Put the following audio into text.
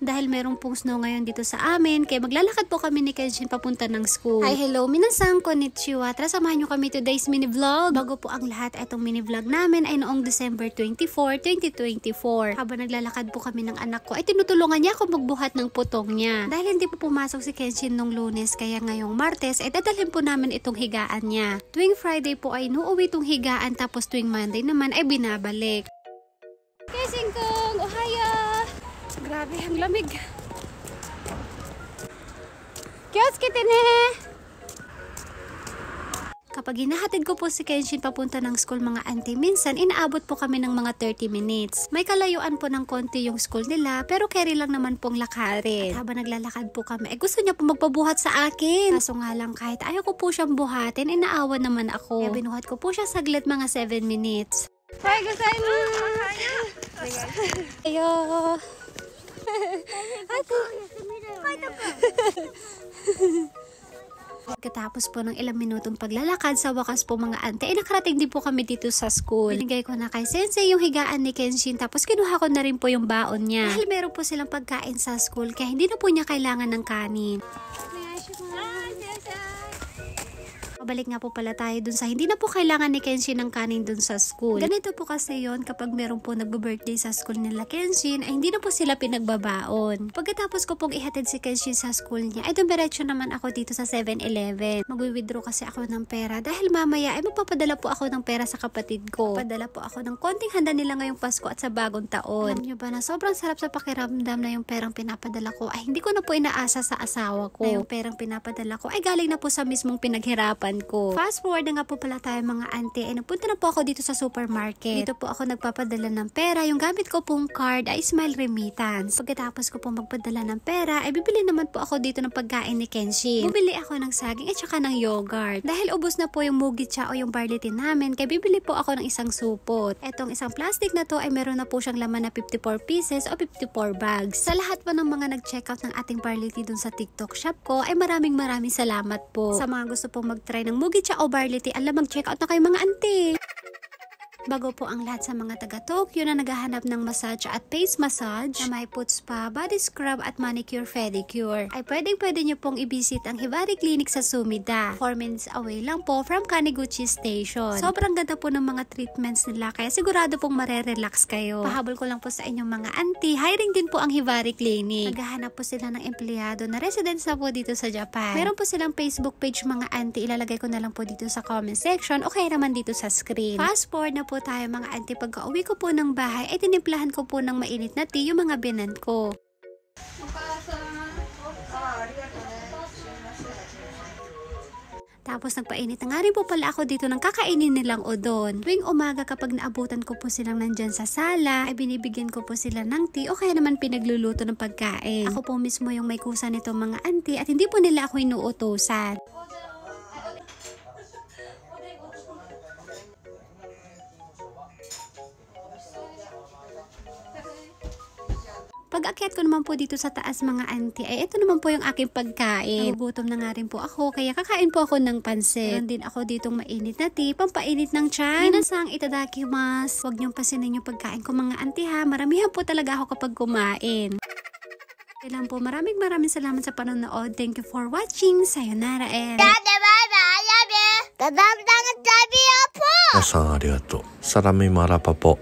dahil merong pong snow ngayon dito sa amin, kaya maglalakad po kami ni Kenshin papunta ng school. Hi, hello, minasang konnichiwa. Tara, samahan nyo kami today's mini vlog. Bago po ang lahat, itong mini vlog namin ay noong December 24, 2024. Habang naglalakad po kami ng anak ko, ay tinutulungan niya ako magbuhat ng putong niya. Dahil hindi po pumasok si Kenshin nung Lunes, kaya ngayong Martes, ay dadalhin po namin itong higaan niya. Tuwing Friday po ay nuuwi itong higaan, tapos tuwing Monday naman ay binabalik. Kenshin kong, ohaya! Grabe, ang lamig. Kyotsukete ne! Kapag hinahatid ko po si Kenshin papunta ng school mga auntie, minsan inaabot po kami ng mga 30 minutes. May kalayuan po ng konti yung school nila, pero carry lang naman pong lakarin. At habang naglalakad po kami, gusto niya po magpabuhat sa akin. Kaso nga lang, kahit ayaw ko po siyang buhatin, inaawan naman ako. Kaya binuhat ko po siya saglit mga 7 minutes. Hi, gozaimasu! Ayo! Pagkatapos po ng ilang minutong paglalakad, sa wakas po mga ante, nakarating din po kami dito sa school. Binigay ko na kay Sensei yung higaan ni Kenshin, tapos kinuha ko na rin po yung baon niya. Dahil meron po silang pagkain sa school, kaya hindi na po niya kailangan ng kanin. Balik nga po pala tayo dun sa hindi na po kailangan ni Kenshin ng kanin dun sa school. Ganito po kasi yon kapag meron po nagbo-birthday sa school nila Kenshin, ay hindi na po sila pinagbabaon. Pagkatapos ko pong ihatid si Kenshin sa school niya, ay dumiretso naman ako dito sa 7-Eleven. Magwi-withdraw kasi ako ng pera dahil mamaya ay magpapadala po ako ng pera sa kapatid ko. Padala po ako ng konting handa nila ngayong Pasko at sa bagong taon. Alam nyo ba na sobrang sarap sa pakiramdam na yung perang pinapadala ko ay hindi ko na po inaasa sa asawa ko. Na yung perang pinapadala ko ay galing na po sa mismong pinaghirapan ko. Fast forward na nga po pala tayo mga auntie, ay napunta na po ako dito sa supermarket. Dito po ako nagpapadala ng pera. Yung gamit ko pong card ay Smile Remittance. Pagkatapos ko pong magpadala ng pera, ay bibili naman po ako dito ng pagkain ni Kenshin. Bumili ako ng saging at saka ng yogurt. Dahil ubos na po yung mugicha o yung barley tea namin, kaya bibili po ako ng isang supot. Etong isang plastic na to ay meron na po siyang laman na 54 pieces o 54 bags. Sa lahat po ng mga nag-checkout ng ating barley tea dun sa TikTok shop ko, ay maraming salamat po. Sa mga gusto pong mag-try ng mugicha o barley tea, alam, mag-check out na kayo mga auntie. Bago po ang lahat sa mga taga-Tokyo na naghahanap ng massage at face massage na may foot spa, body scrub at manicure pedicure, ay pwede nyo pong i-visit ang Hibari Clinic sa Sumida. 4 minutes away lang po from Kaniguchi Station. Sobrang ganda po ng mga treatments nila, kaya sigurado pong marerelax kayo. Pahabol ko lang po sa inyong mga auntie, hiring din po ang Hibari Clinic. Naghahanap po sila ng empleyado na residents na po dito sa Japan. Meron po silang Facebook page mga auntie, ilalagay ko na lang po dito sa comment section o kaya naman dito sa screen. Fast forward na po tayo mga auntie, pagka uwi ko po ng bahay ay tinimplahan ko po ng mainit na tea yung mga binan ko. Tapos nagpainit na nga rin po pala ako dito ng kakainin nilang udon. Tuwing umaga kapag naabutan ko po silang nandyan sa sala, ay binibigyan ko po sila ng tea o kaya naman pinagluluto ng pagkain. Ako po mismo yung may kusa nito mga auntie at hindi po nila ako inuutusan. Pag akyat ko naman po dito sa taas mga auntie, ay ito naman po yung aking pagkain. Nagugutom na nga rin po ako, kaya kakain po ako ng pansit. Meron din ako ditong mainit na tea, pampainit ng tiyan. Minasang itadakimasu. Huwag niyong pasinin yung pagkain ko mga auntie ha. Maramihan po talaga ako kapag kumain. Kailan po, maraming salamat sa panonood. Thank you for watching. Sayonara and...皆さんありがとう。サラミマラパポ。